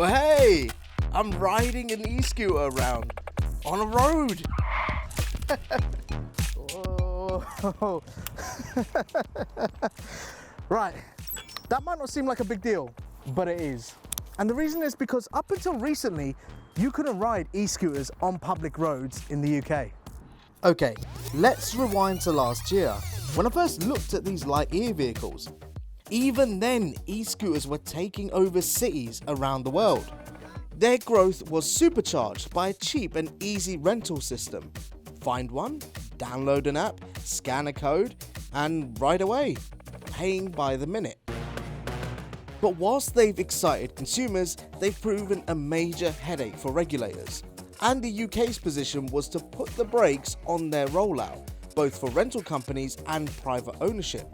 Well, hey, I'm riding an e-scooter around on a road. Whoa. Right, that might not seem like a big deal, but it is. And the reason is because up until recently, you couldn't ride e-scooters on public roads in the UK. Okay, let's rewind to last year, when I first looked at these light e-vehicles. Even then, e-scooters were taking over cities around the world. Their growth was supercharged by a cheap and easy rental system. Find one, download an app, scan a code, and ride away, paying by the minute. But whilst they've excited consumers, they've proven a major headache for regulators. And the UK's position was to put the brakes on their rollout, both for rental companies and private ownership.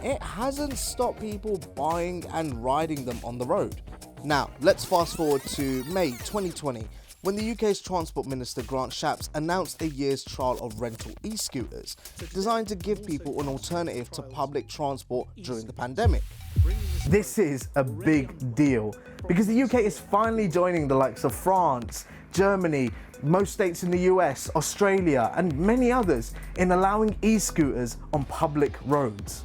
It hasn't stopped people buying and riding them on the road. Now, let's fast forward to May 2020, when the UK's Transport Minister Grant Shapps announced a year's trial of rental e-scooters, designed to give people an alternative to public transport during the pandemic. This is a big deal because the UK is finally joining the likes of France, Germany, most states in the US, Australia, and many others in allowing e-scooters on public roads.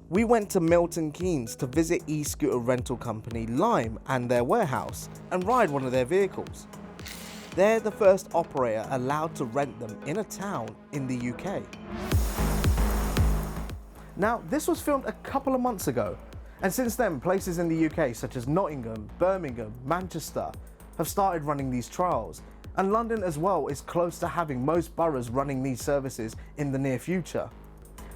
We went to Milton Keynes to visit e-scooter rental company Lime and their warehouse and ride one of their vehicles. They're the first operator allowed to rent them in a town in the UK. Now, this was filmed a couple of months ago, and since then, places in the UK such as Nottingham, Birmingham, Manchester have started running these trials, and London as well is close to having most boroughs running these services in the near future.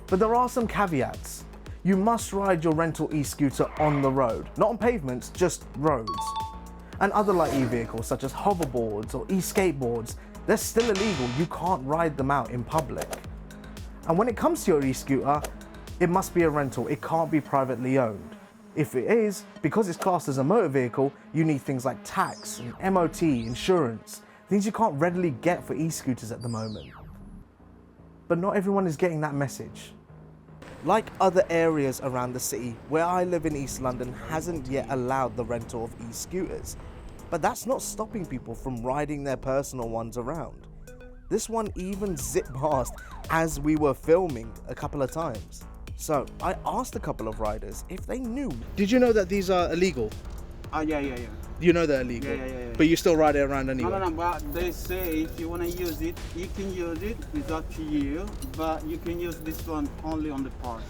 But there are some caveats. You must ride your rental e-scooter on the road, not on pavements, just roads. And other light e-vehicles such as hoverboards or e-skateboards, they're still illegal. You can't ride them out in public. And when it comes to your e-scooter, it must be a rental. It can't be privately owned. If it is, because it's classed as a motor vehicle, you need things like tax, and MOT, insurance, things you can't readily get for e-scooters at the moment. But not everyone is getting that message. Like other areas around the city, where I live in East London hasn't yet allowed the rental of e-scooters. But that's not stopping people from riding their personal ones around. This one even zipped past as we were filming a couple of times. So I asked a couple of riders if they knew. Did you know that these are illegal? Yeah. You know they're illegal, Yeah. but you still ride it around anyway? No, but they say if you want to use it, you can use it, it's up to you, but you can use this one only on the park.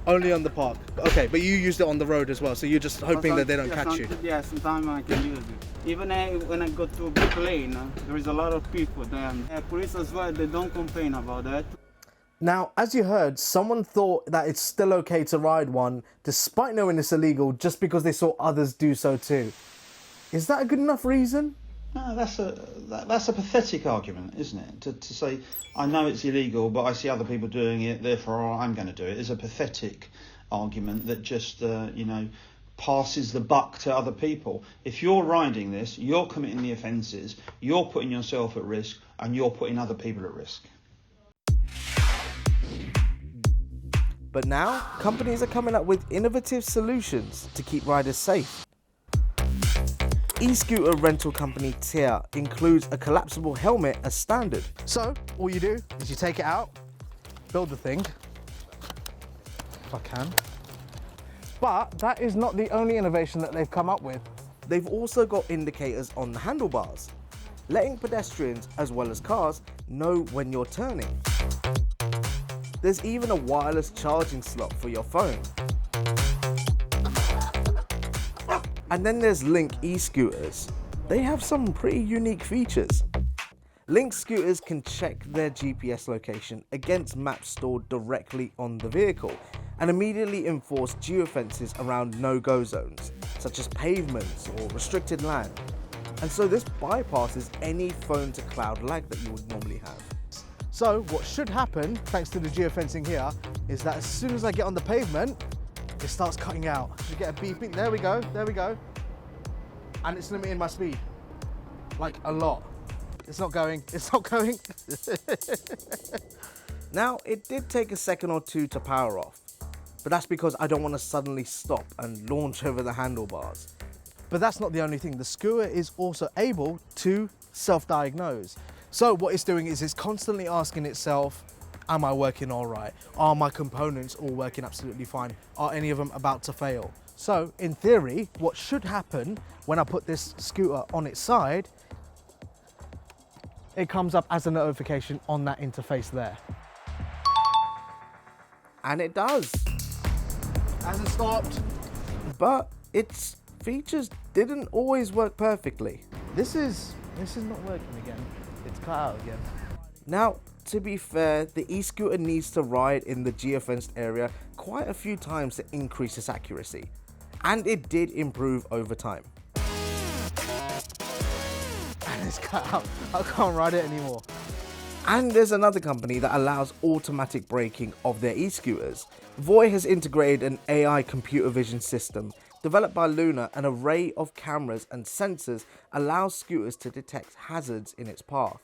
Only on the park. Okay, but you used it on the road as well, so you're just hoping that they don't catch you. Yeah, sometimes I can use it. Even when I go to a plane, there is a lot of people there. Police as well, they don't complain about that. Now, as you heard, someone thought that it's still okay to ride one despite knowing it's illegal just because they saw others do so too. Is that a good enough reason? No, that's a pathetic argument, isn't it? To say, I know it's illegal, but I see other people doing it, therefore I'm going to do it, is a pathetic argument that just, passes the buck to other people. If you're riding this, you're committing the offences, you're putting yourself at risk, and you're putting other people at risk. But now, companies are coming up with innovative solutions to keep riders safe. E-scooter rental company TIER includes a collapsible helmet as standard. So, all you do is you take it out, build the thing, if I can. But that is not the only innovation that they've come up with. They've also got indicators on the handlebars, letting pedestrians as well as cars know when you're turning. There's even a wireless charging slot for your phone. And then there's Link e-scooters. They have some pretty unique features. Link scooters can check their GPS location against maps stored directly on the vehicle and immediately enforce geofences around no-go zones, such as pavements or restricted land. And so this bypasses any phone-to-cloud lag that you would normally have. So what should happen, thanks to the geofencing here, is that as soon as I get on the pavement, it starts cutting out. You get a beeping, there we go. And it's limiting my speed, like a lot. It's not going. Now, it did take a second or two to power off, but that's because I don't want to suddenly stop and launch over the handlebars. But that's not the only thing. The scooter is also able to self-diagnose. So what it's doing is it's constantly asking itself, am I working all right? Are my components all working absolutely fine? Are any of them about to fail? So in theory, what should happen when I put this scooter on its side, it comes up as a notification on that interface there. And it does. Hasn't stopped. But its features didn't always work perfectly. This is not working again. It's cut out again. Now, to be fair, the e-scooter needs to ride in the geofenced area quite a few times to increase its accuracy. And it did improve over time. And it's cut out. I can't ride it anymore. And there's another company that allows automatic braking of their e-scooters. Voi has integrated an AI computer vision system. Developed by Luna, an array of cameras and sensors allows scooters to detect hazards in its path,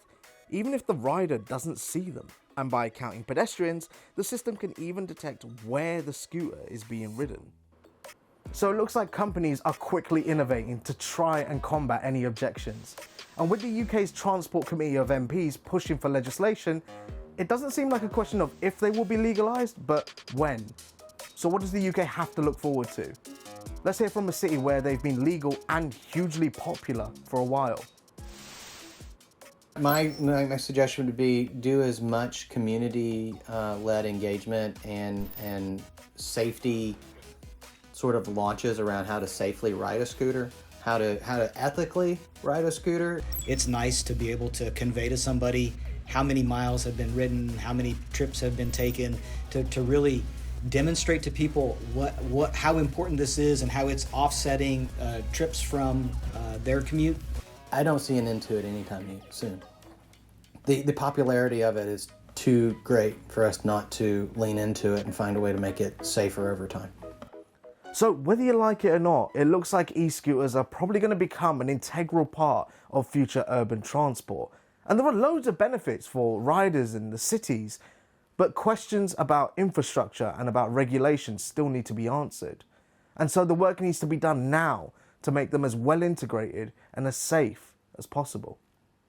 even if the rider doesn't see them. And by counting pedestrians, the system can even detect where the scooter is being ridden. So it looks like companies are quickly innovating to try and combat any objections. And with the UK's Transport Committee of MPs pushing for legislation, it doesn't seem like a question of if they will be legalised, but when. So what does the UK have to look forward to? Let's hear from a city where they've been legal and hugely popular for a while. My suggestion would be do as much community-led engagement and safety sort of launches around how to safely ride a scooter, how to ethically ride a scooter. It's nice to be able to convey to somebody how many miles have been ridden, how many trips have been taken, to really demonstrate to people how important this is and how it's offsetting trips from their commute. I don't see an end to it anytime soon. The popularity of it is too great for us not to lean into it and find a way to make it safer over time. So whether you like it or not, it looks like e-scooters are probably going to become an integral part of future urban transport. And there are loads of benefits for riders in the cities, but questions about infrastructure and about regulation still need to be answered. And so the work needs to be done now to make them as well integrated and as safe as possible.